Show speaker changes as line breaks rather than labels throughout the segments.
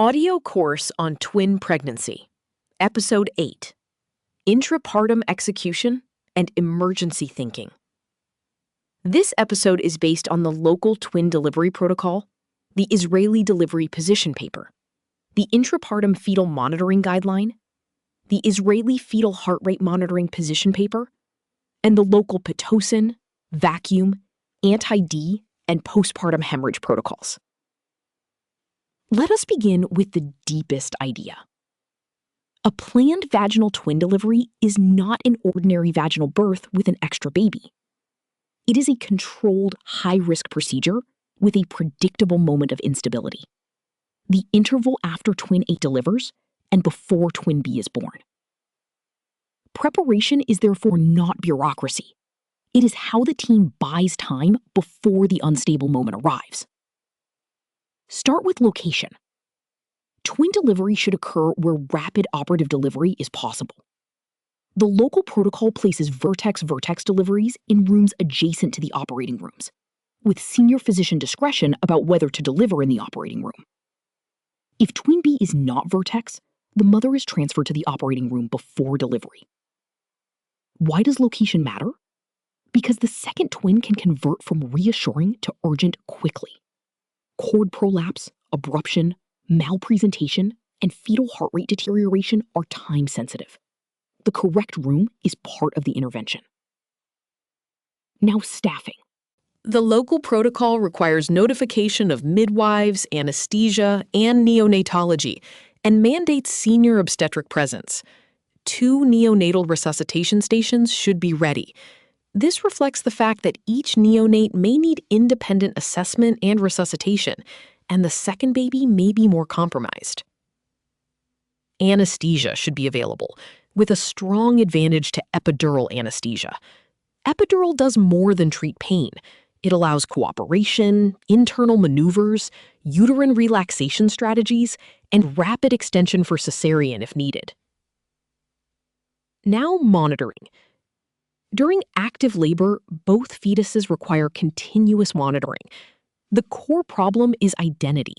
Audio course on twin pregnancy, Episode 8, Intrapartum Execution and Emergency Thinking. This episode is based on the local twin delivery protocol, the Israeli delivery position paper, the Intrapartum fetal monitoring guideline, the Israeli fetal heart rate monitoring position paper, and the local Pitocin, vacuum, anti-D, and postpartum hemorrhage protocols. Let us begin with the deepest idea. A planned vaginal twin delivery is not an ordinary vaginal birth with an extra baby. It is a controlled, high-risk procedure with a predictable moment of instability. The interval after twin A delivers and before twin B is born. Preparation is therefore not bureaucracy. It is how the team buys time before the unstable moment arrives. Start with location. Twin delivery should occur where rapid operative delivery is possible. The local protocol places vertex-vertex deliveries in rooms adjacent to the operating rooms, with senior physician discretion about whether to deliver in the operating room. If twin B is not vertex, the mother is transferred to the operating room before delivery. Why does location matter? Because the second twin can convert from reassuring to urgent quickly. Cord prolapse, abruption, malpresentation, and fetal heart rate deterioration are time-sensitive. The correct room is part of the intervention. Now, staffing.
The local protocol requires notification of midwives, anesthesia, and neonatology, and mandates senior obstetric presence. 2 neonatal resuscitation stations should be ready. This reflects the fact that each neonate may need independent assessment and resuscitation, and the second baby may be more compromised. Anesthesia should be available, with a strong advantage to epidural anesthesia. Epidural does more than treat pain. It allows cooperation, internal maneuvers, uterine relaxation strategies, and rapid extension for cesarean if needed. Now, monitoring. During active labor, both fetuses require continuous monitoring. The core problem is identity.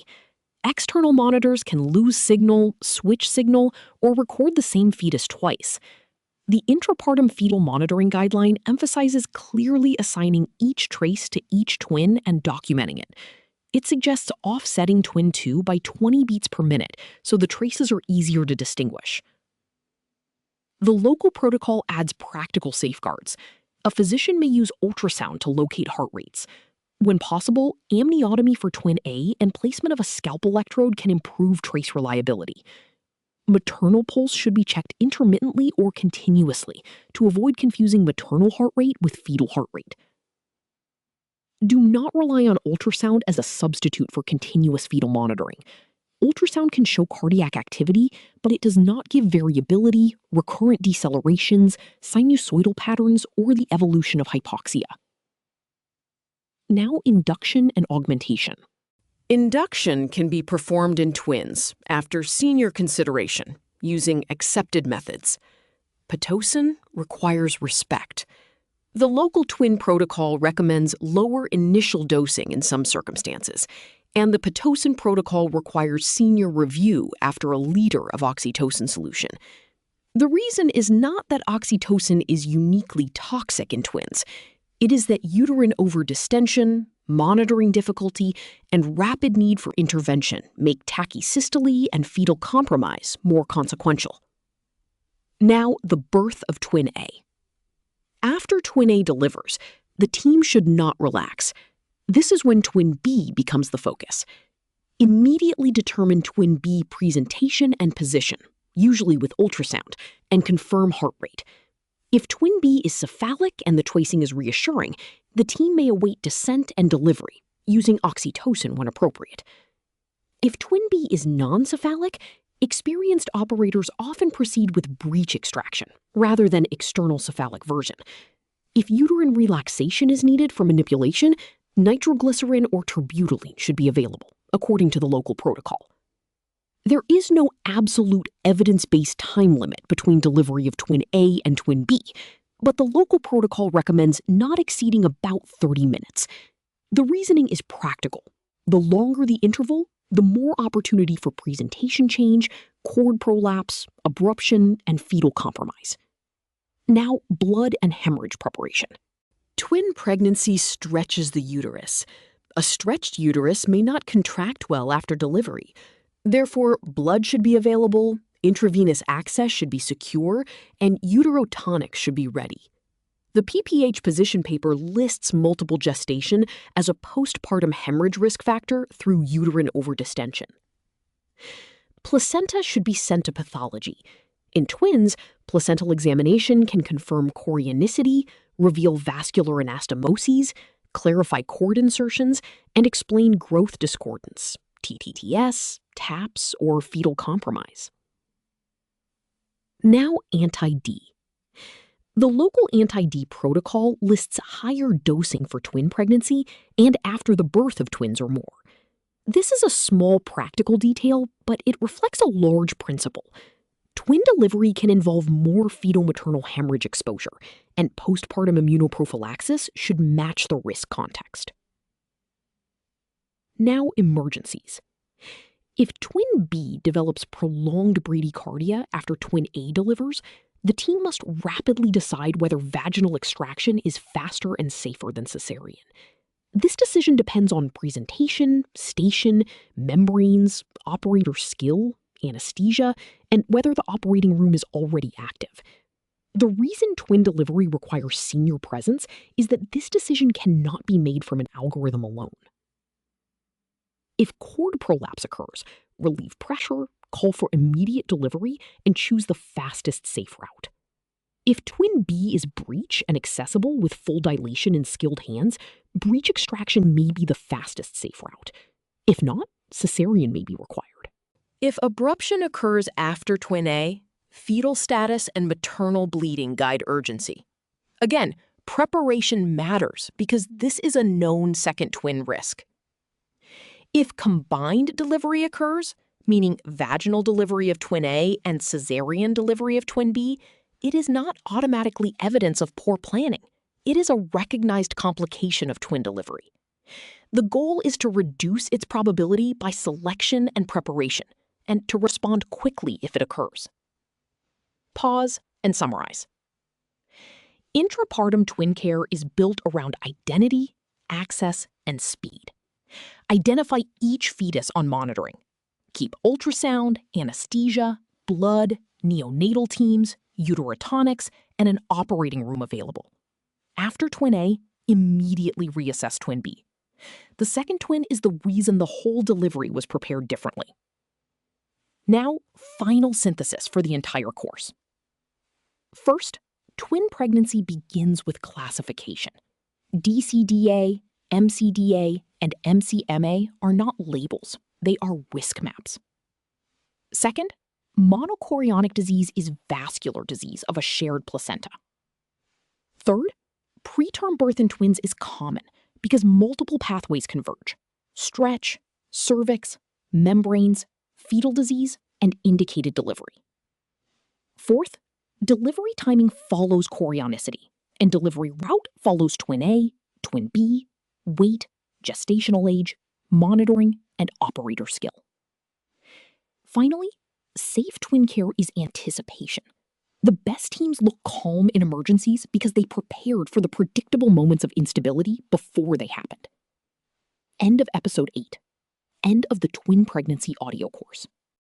External monitors can lose signal, switch signal, or record the same fetus twice. The Intrapartum Fetal Monitoring Guideline emphasizes clearly assigning each trace to each twin and documenting it. It suggests offsetting twin 2 by 20 beats per minute so the traces are easier to distinguish. The local protocol adds practical safeguards. A physician may use ultrasound to locate heart rates. When possible, amniotomy for twin A and placement of a scalp electrode can improve trace reliability. Maternal pulse should be checked intermittently or continuously to avoid confusing maternal heart rate with fetal heart rate. Do not rely on ultrasound as a substitute for continuous fetal monitoring. Ultrasound can show cardiac activity, but it does not give variability, recurrent decelerations, sinusoidal patterns, or the evolution of hypoxia. Now, induction and augmentation. Induction can be performed in twins after senior consideration using accepted methods. Pitocin requires respect. The local twin protocol recommends lower initial dosing in some circumstances, and the Pitocin protocol requires senior review after a liter of oxytocin solution. The reason is not that oxytocin is uniquely toxic in twins. It is that uterine overdistension, monitoring difficulty, and rapid need for intervention make tachysystole and fetal compromise more consequential. Now, the birth of twin A. After twin A delivers, the team should not relax. This is when twin B becomes the focus. Immediately determine twin B presentation and position, usually with ultrasound, and confirm heart rate. If twin B is cephalic and the tracing is reassuring, the team may await descent and delivery, using oxytocin when appropriate. If twin B is non-cephalic, experienced operators often proceed with breech extraction rather than external cephalic version. If uterine relaxation is needed for manipulation, nitroglycerin or terbutaline should be available, according to the local protocol. There is no absolute evidence-based time limit between delivery of twin A and twin B, but the local protocol recommends not exceeding about 30 minutes. The reasoning is practical. The longer the interval,
the more opportunity for presentation change, cord prolapse, abruption, and fetal compromise. Now, blood and hemorrhage preparation.
Twin pregnancy stretches the uterus. A stretched uterus may not contract well after delivery. Therefore, blood should be available, intravenous access should be secure, and uterotonics should be ready. The PPH position paper lists multiple gestation as a postpartum hemorrhage risk factor through uterine overdistension. Placenta should be sent to pathology. In twins, placental examination can confirm chorionicity, reveal vascular anastomoses, clarify cord insertions, and explain growth discordance, TTTS, TAPS, or fetal compromise. Now, anti-D. The local anti-D protocol lists higher dosing for twin pregnancy and after the birth of twins or more. This is a small practical detail, but it reflects a large principle. Twin delivery can involve more fetal-maternal hemorrhage exposure, and postpartum immunoprophylaxis should match the risk context. Now, emergencies. If twin B develops prolonged bradycardia after twin A delivers, the team must rapidly decide whether vaginal extraction is faster and safer than cesarean. This decision depends on presentation, station, membranes, operator skill, anesthesia, and whether the operating room is already active. The reason twin delivery requires senior presence is that this decision cannot be made from an algorithm alone. If cord prolapse occurs, relieve pressure, call for immediate delivery, and choose the fastest safe route. If twin B is breech and accessible with full dilation in skilled hands, breech extraction may be the fastest safe route. If not, cesarean may be required. If abruption occurs after twin A, fetal status and maternal bleeding guide urgency. Again, preparation matters because this is a known second twin risk. If combined delivery occurs, meaning vaginal delivery of twin A and cesarean delivery of twin B, it is not automatically evidence of poor planning. It is a recognized complication of twin delivery. The goal is to reduce its probability by selection and preparation, and to respond quickly if it occurs. Pause and summarize. Intrapartum twin care is built around identity, access, and speed. Identify each fetus on monitoring. Keep ultrasound, anesthesia, blood, neonatal teams, uterotonics, and an operating room available. After twin A, immediately reassess twin B. The second twin is the reason the whole delivery was prepared differently. Now, final synthesis for the entire course. First, twin pregnancy begins with classification. DCDA, MCDA, and MCMA are not labels. They are risk maps. Second, monochorionic disease is vascular disease of a shared placenta. Third, preterm birth in twins is common because multiple pathways converge: stretch, cervix, membranes, fetal disease, and indicated delivery. Fourth, delivery timing follows chorionicity, and delivery route follows twin A, twin B, weight, gestational age, monitoring, and operator skill. Finally, safe twin care is anticipation. The best teams look calm in emergencies because they prepared for the predictable moments of instability before they happened. End of episode 8. End of the twin pregnancy audio course.